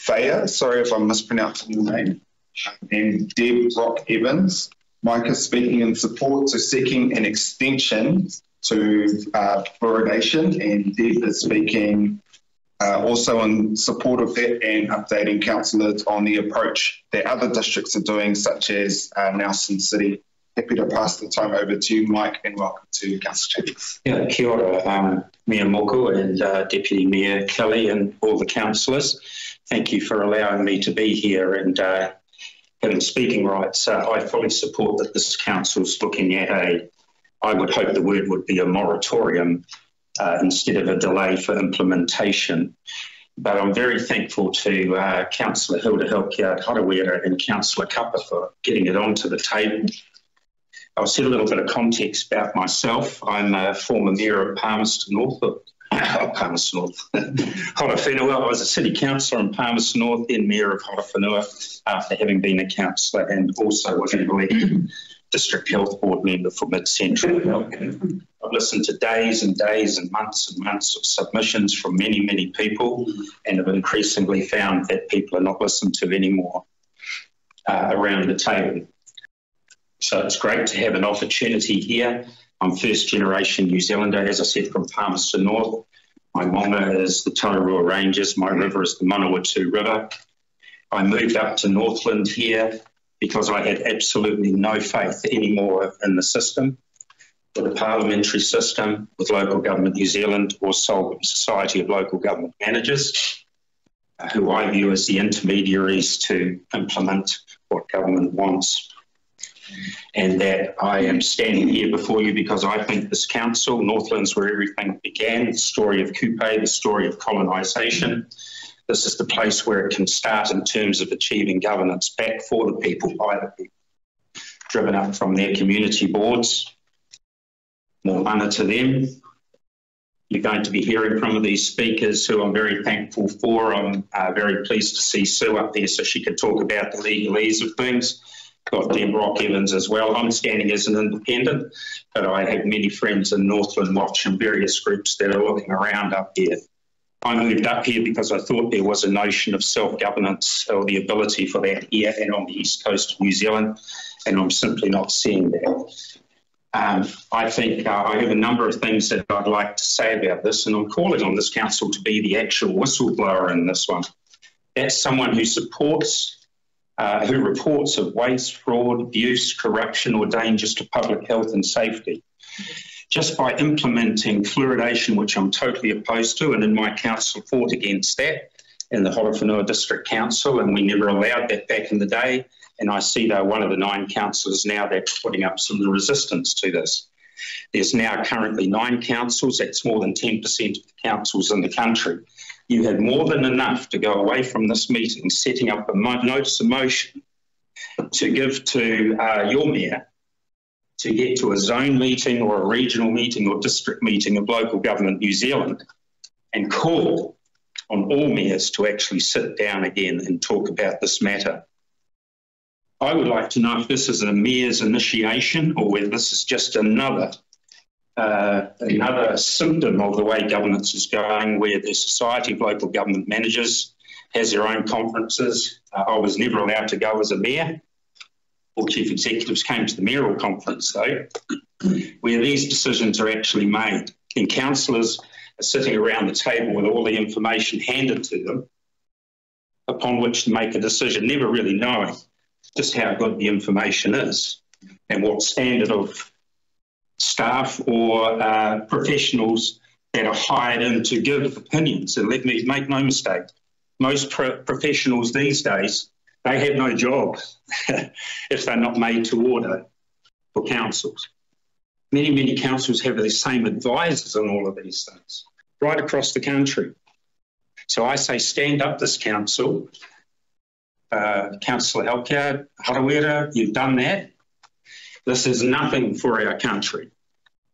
Thea, sorry if I'm mispronouncing your name, and Deb Rock-Evans. Mike is speaking in support to seeking an extension to fluoridation, and Deb is speaking also in support of that and updating councillors on the approach that other districts are doing, such as Nelson City. Happy to pass the time over to you, Mike, and welcome to Councillor Chambers. Yeah, kia ora, Mayor Moku and Deputy Mayor Kelly and all the councillors. Thank you for allowing me to be here and having speaking rights. I fully support that this council's looking at I would hope the word would be a moratorium instead of a delay for implementation. But I'm very thankful to Councillor Hilda Helkiard-Harawira and Councillor Kappa for getting it onto the table. I'll set a little bit of context about myself. I'm a former mayor of Palmerston North, Horowhenua. I was a city councillor in Palmerston North, then mayor of Horowhenua after having been a councillor, and also was an elected district health board member for Mid-Central. I've listened to days and days and months of submissions from many, many people, and have increasingly found that people are not listened to anymore around the table. So it's great to have an opportunity here. I'm first generation New Zealander, as I said, from Palmerston North. My mama is the Tararua Ranges, my river is the Manawatu River. I moved up to Northland here because I had absolutely no faith anymore in the system, with the parliamentary system, with Local Government New Zealand or Solomon Society of Local Government Managers, who I view as the intermediaries to implement what government wants. And that I am standing here before you because I think this council, Northland's where everything began, the story of Kupe, the story of colonisation. This is the place where it can start in terms of achieving governance back for the people, by the people, driven up from their community boards. More mana to them. You're going to be hearing from these speakers who I'm very thankful for. I'm very pleased to see Sue up there so she could talk about the legalese of things. Got Deb Rock-Evans as well. I'm standing as an independent, but I have many friends in Northland Watch and various groups that are looking around up here. I moved up here because I thought there was a notion of self-governance or the ability for that here and on the east coast of New Zealand, and I'm simply not seeing that. I think I have a number of things that I'd like to say about this, and I'm calling on this council to be the actual whistleblower in this one. That's someone who supports who reports of waste, fraud, abuse, corruption or dangers to public health and safety. Just by implementing fluoridation, which I'm totally opposed to, and in my council fought against that in the Horowhenua District Council, and we never allowed that back in the day, and I see they're one of the 9 councillors now that's putting up some resistance to this. There's now currently 9 councils, that's more than 10% of the councils in the country. You had more than enough to go away from this meeting, setting up a notice of motion to give to your mayor to get to a zone meeting or a regional meeting or district meeting of Local Government New Zealand and call on all mayors to actually sit down again and talk about this matter. I would like to know if this is a mayor's initiation or whether this is just another symptom of the way governance is going, where the Society of Local Government Managers has their own conferences. I was never allowed to go as a mayor. All chief executives came to the mayoral conference, though, where these decisions are actually made. And councillors are sitting around the table with all the information handed to them, upon which to make a decision, never really knowing just how good the information is and what standard of staff or professionals that are hired in to give opinions. And let me make no mistake, most professionals these days, they have no job if they're not made to order for councils. Many, many councils have the same advisors on all of these things, right across the country. So I say stand up this council. Councillor Helkiard-Harawira, you've done that. This is nothing for our country.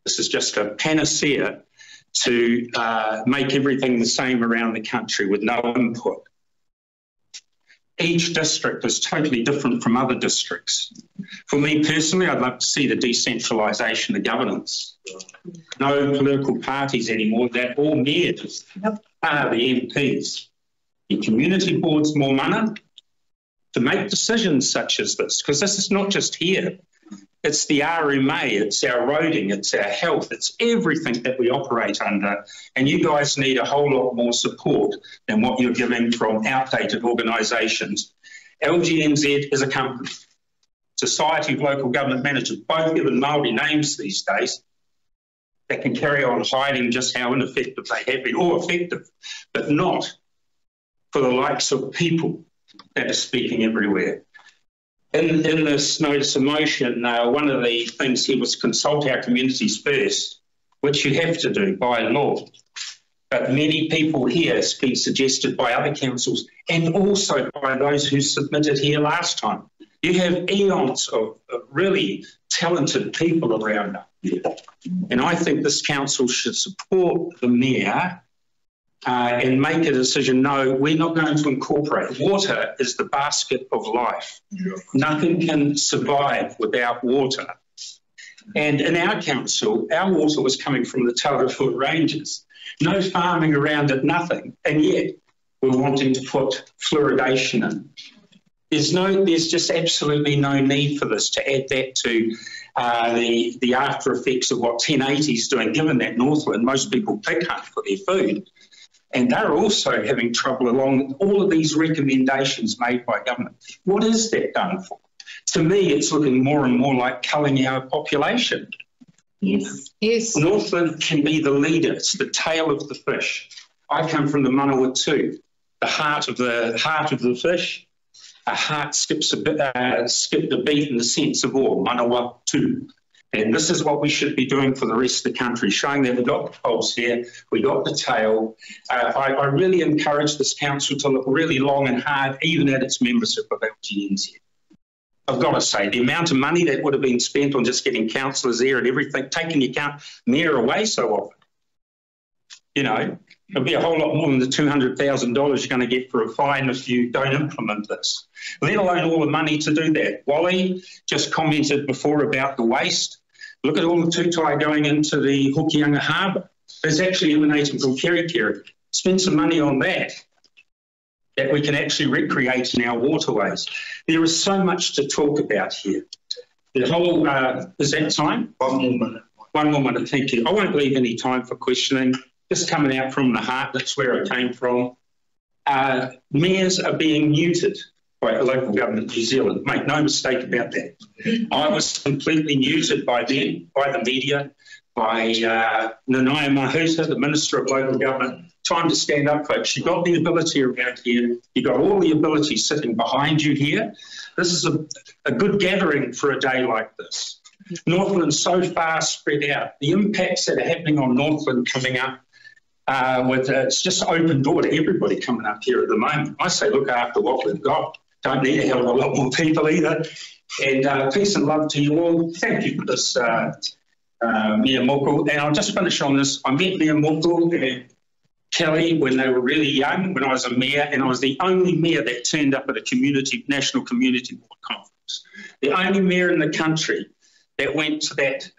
This is just a panacea to make everything the same around the country with no input. Each district is totally different from other districts. For me personally, I'd love to see the decentralisation of governance. No political parties anymore, that all mayors are the MPs. your community boards more money to make decisions such as this, because this is not just here. It's the RMA, it's our roading, it's our health, it's everything that we operate under. And you guys need a whole lot more support than what you're giving from outdated organisations. LGNZ is a company. Society of Local Government Managers, both given Māori names these days, that can carry on hiding just how ineffective they have been, or effective, but not for the likes of people that are speaking everywhere. In this notice of motion, one of the things here was consult our communities first, which you have to do by law. But many people here, it's been suggested by other councils and also by those who submitted here last time. You have eons of really talented people around up here. And I think this council should support the mayor and make a decision, no, we're not going to incorporate. Water is the basket of life. Yeah. Nothing can survive without water. And in our council, our water was coming from the Tauranga Ranges. No farming around it, nothing. And yet we're wanting to put fluoridation in. There's just absolutely no need for this, to add that to the after effects of what 1080 is doing, given that Northland, most people pig hunt for their food. And they're also having trouble along all of these recommendations made by government. What is that done for? To me, it's looking more and more like culling our population. Yes. Yes. Northland can be the leader. It's the tail of the fish. I come from the Manawatu, the heart of the fish. A heart skipped a beat in the sense of all, Manawatu. And this is what we should be doing for the rest of the country, showing that we've got the pulse here, we got the tail. I really encourage this council to look really long and hard, even at its membership of LGNZ. I've got to say, the amount of money that would have been spent on just getting councillors there and everything, taking your mayor away so often. You know, it'll be a whole lot more than the $200,000 you're going to get for a fine if you don't implement this, let alone all the money to do that. Wally just commented before about the waste. Look at all the tūtai going into the Hokianga Harbour. It's actually emanating from Kerikeri. Spend some money on that we can actually recreate in our waterways. There is so much to talk about here. The whole, is that time? One more minute. One more minute, thank you. I won't leave any time for questioning. Just coming out from the heart, that's where I came from. Mayors are being neutered by local government New Zealand. Make no mistake about that. I was completely neutered by them, by the media, by Nanaia Mahuta, the Minister of Local Government. Time to stand up, folks. You've got the ability around here. You've got all the ability sitting behind you here. This is a good gathering for a day like this. Northland's so far spread out. The impacts that are happening on Northland coming up, it's just open door to everybody coming up here at the moment. I say look after what we've got. Don't need a hell of a lot more people either. And peace and love to you all. Thank you for this, Mayor Moko. And I'll just finish on this. I met Mayor Moko and Kelly when they were really young, when I was a mayor, and I was the only mayor that turned up at a National Community Board conference. The only mayor in the country that went to that.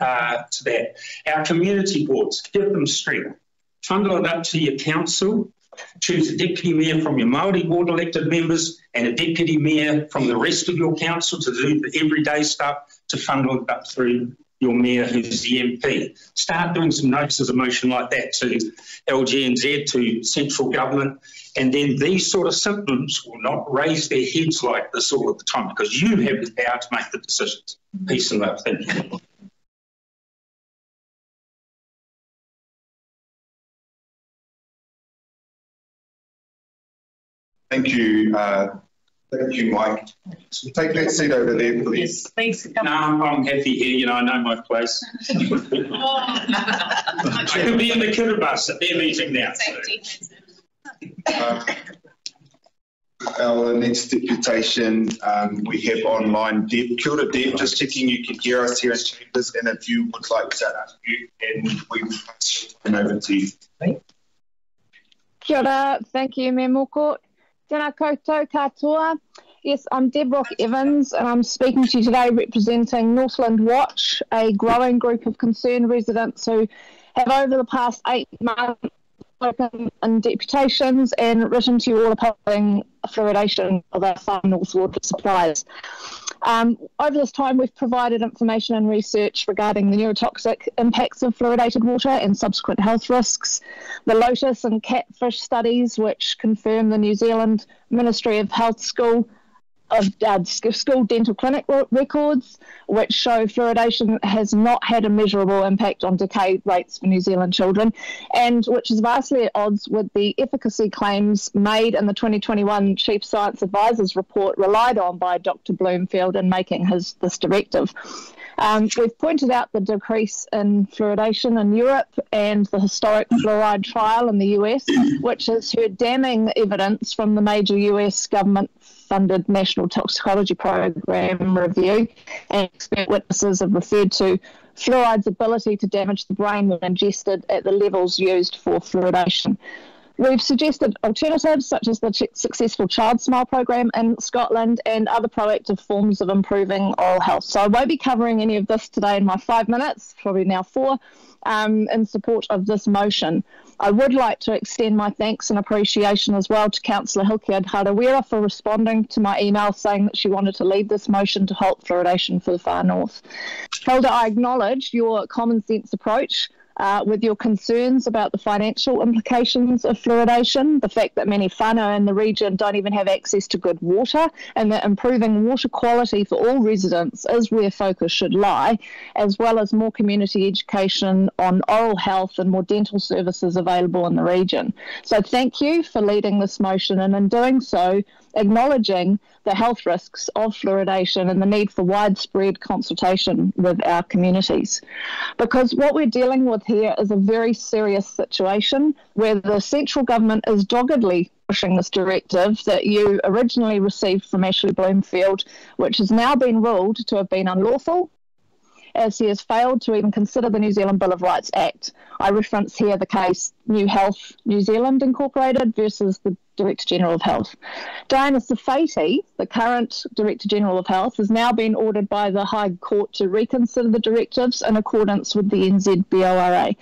Our community boards, give them strength. Funnel it up to your council, choose a deputy mayor from your Māori board elected members and a deputy mayor from the rest of your council to do the everyday stuff, to funnel it up through your mayor who's the MP. Start doing some notices of motion like that to LGNZ, to central government, and then these sort of symptoms will not raise their heads like this all of the time, because you have the power to make the decisions. Peace and love. Thank you. Thank you, Mike. So take that seat over there, please. Yes, thanks for coming. No, I'm happy here. You know, I know my place. I could be in the Kiribati at their meeting now. So. Our next deputation, we have online Deb. Kia ora, Deb. Just checking you can hear us here in Chambers, and if you would like to unmute, and we will pass it over to you. Kia ora, thank you, Mayor Moko. Tēnā koutou katoa. Yes, I'm Deb Rock-Evans, and I'm speaking to you today representing Northland Watch, a growing group of concerned residents who have over the past 8 months spoken in deputations and written to you all opposing fluoridation of our Far North water supplies. Over this time, we've provided information and research regarding the neurotoxic impacts of fluoridated water and subsequent health risks, the lotus and catfish studies, which confirm the New Zealand Ministry of Health school dental clinic records, which show fluoridation has not had a measurable impact on decay rates for New Zealand children, and which is vastly at odds with the efficacy claims made in the 2021 Chief Science Advisors report relied on by Dr. Bloomfield in making this directive. We've pointed out the decrease in fluoridation in Europe and the historic fluoride trial in the US, which has heard damning evidence from the major US government-funded National Toxicology Program review, and expert witnesses have referred to fluoride's ability to damage the brain when ingested at the levels used for fluoridation. We've suggested alternatives such as the successful Child Smile program in Scotland and other proactive forms of improving oral health. So I won't be covering any of this today in my 5 minutes, probably now 4, in support of this motion. I would like to extend my thanks and appreciation as well to Councillor Hilkiard Harawira for responding to my email saying that she wanted to lead this motion to halt fluoridation for the Far North. Hilda, I acknowledge your common sense approach with your concerns about the financial implications of fluoridation, the fact that many whānau in the region don't even have access to good water, and that improving water quality for all residents is where focus should lie, as well as more community education on oral health and more dental services available in the region. So thank you for leading this motion, and in doing so, acknowledging the health risks of fluoridation and the need for widespread consultation with our communities. Because what we're dealing with here is a very serious situation where the central government is doggedly pushing this directive that you originally received from Ashley Bloomfield, which has now been ruled to have been unlawful, as he has failed to even consider the New Zealand Bill of Rights Act. I reference here the case New Health New Zealand Incorporated versus the Director General of Health. Diana Safati, the current Director General of Health, has now been ordered by the High Court to reconsider the directives in accordance with the NZBORA.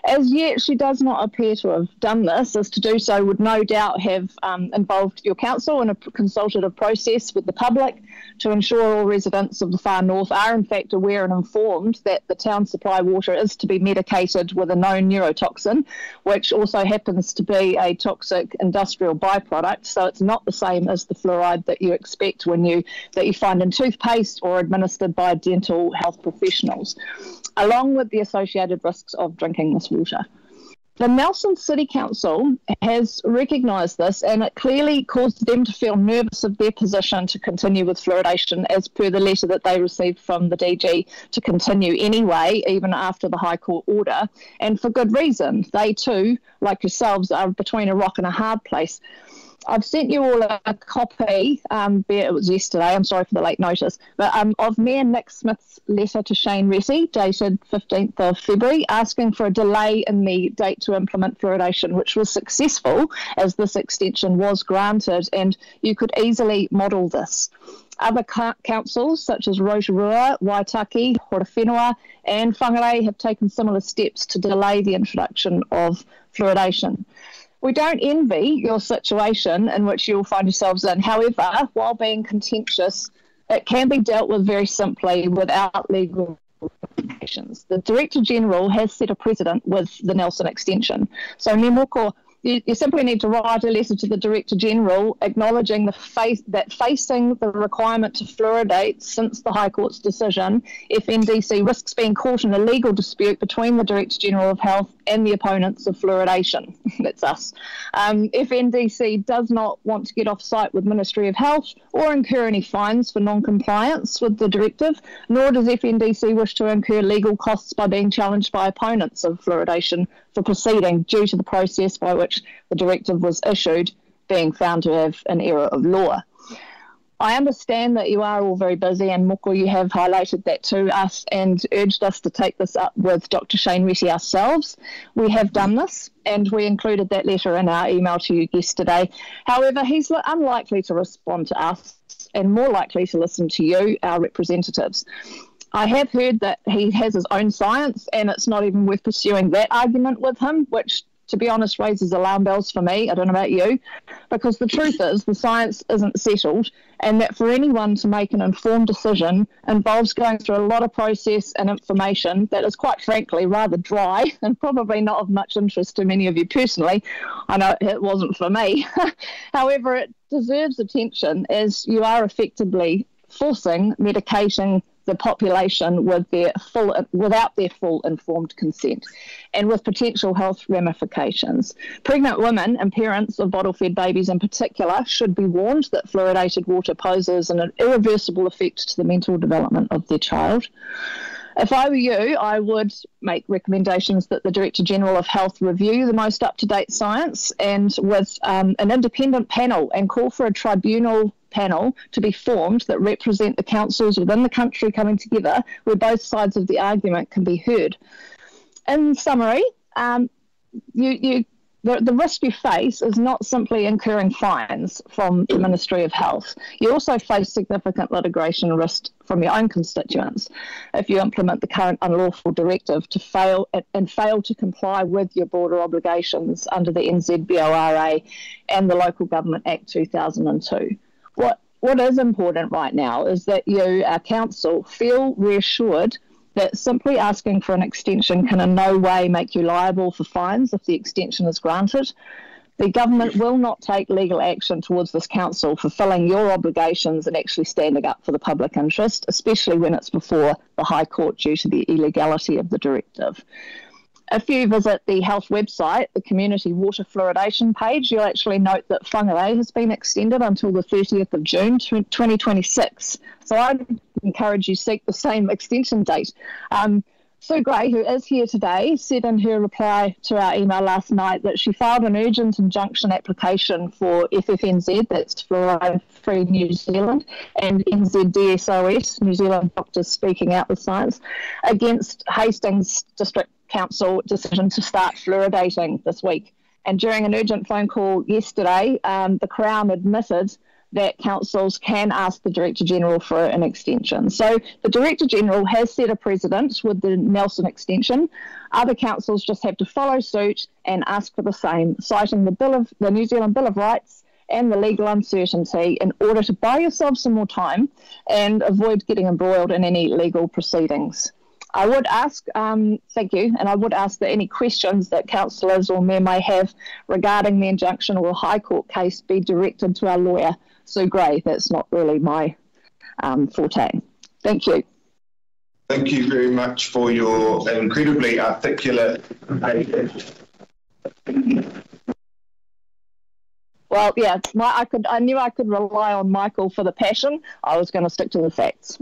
As yet, she does not appear to have done this, as to do so would no doubt have involved your council in a consultative process with the public to ensure all residents of the Far North are in fact aware and informed that the town supply water is to be medicated with a known neurotoxin, which also happens to be a toxic industrial byproduct, so it's not the same as the fluoride that you expect that you find in toothpaste or administered by dental health professionals, along with the associated risks of drinking this water. The Nelson City Council has recognised this, and it clearly caused them to feel nervous of their position to continue with fluoridation, as per the letter that they received from the DG to continue anyway, even after the High Court order, and for good reason. They too, like yourselves, are between a rock and a hard place. I've sent you all a copy, it was yesterday, I'm sorry for the late notice, but of Mayor Nick Smith's letter to Shane Resi, dated 15th of February, asking for a delay in the date to implement fluoridation, which was successful as this extension was granted, and you could easily model this. Other councils, such as Rotorua, Waitaki, Horowhenua and Whangarei, have taken similar steps to delay the introduction of fluoridation. We don't envy your situation in which you'll find yourselves in. However, while being contentious, it can be dealt with very simply without legal implications. The Director General has set a precedent with the Nelson extension. So, Nemoko, you simply need to write a letter to the Director General acknowledging that facing the requirement to fluoridate since the High Court's decision, FNDC risks being caught in a legal dispute between the Director General of Health and the opponents of fluoridation. That's us. FNDC does not want to get off site with Ministry of Health or incur any fines for non-compliance with the directive, nor does FNDC wish to incur legal costs by being challenged by opponents of fluoridation for proceeding due to the process by which the directive was issued being found to have an error of law. I understand that you are all very busy, and Moko, you have highlighted that to us and urged us to take this up with Dr. Shane Resi ourselves. We have done this, and we included that letter in our email to you yesterday. However, he's unlikely to respond to us and more likely to listen to you, our representatives. I have heard that he has his own science, and it's not even worth pursuing that argument with him, which to be honest, raises alarm bells for me. I don't know about you, because the truth is the science isn't settled, and that for anyone to make an informed decision involves going through a lot of process and information that is, quite frankly, rather dry and probably not of much interest to many of you personally. I know it wasn't for me. However, it deserves attention, as you are effectively forcing medication the population without their full informed consent, and with potential health ramifications. Pregnant women and parents of bottle-fed babies in particular should be warned that fluoridated water poses an irreversible effect to the mental development of their child. If I were you, I would make recommendations that the Director General of Health review the most up-to-date science, and with an independent panel, and call for a tribunal panel to be formed that represent the councils within the country coming together, where both sides of the argument can be heard. In summary, the risk you face is not simply incurring fines from the Ministry of Health. You also face significant litigation risk from your own constituents if you implement the current unlawful directive to fail to comply with your broader obligations under the NZBORA and the Local Government Act 2002. What is important right now is that you, our council, feel reassured that simply asking for an extension can in no way make you liable for fines if the extension is granted. The government will not take legal action towards this council fulfilling your obligations and actually standing up for the public interest, especially when it's before the High Court due to the illegality of the directive. If you visit the health website, the community water fluoridation page, you'll actually note that Whangarei has been extended until the 30th of June 2026. So I'd encourage you to seek the same extension date. Sue Gray, who is here today, said in her reply to our email last night that she filed an urgent injunction application for FFNZ, that's Fluoride Free New Zealand, and NZDSOS, New Zealand Doctors Speaking Out with Science, against Hastings District Council decision to start fluoridating this week. And during an urgent phone call yesterday, the Crown admitted that councils can ask the Director General for an extension. So the Director General has set a precedent with the Nelson extension. Other councils just have to follow suit and ask for the same, citing the New Zealand Bill of Rights and the legal uncertainty in order to buy yourself some more time and avoid getting embroiled in any legal proceedings. I would ask, thank you, and I would ask that any questions that councillors or mayor may have regarding the injunction or High Court case be directed to our lawyer, Sue Gray. That's not really my forte. Thank you. Thank you very much for your incredibly articulate. Well, yeah, I knew I could rely on Michael for the passion. I was going to stick to the facts.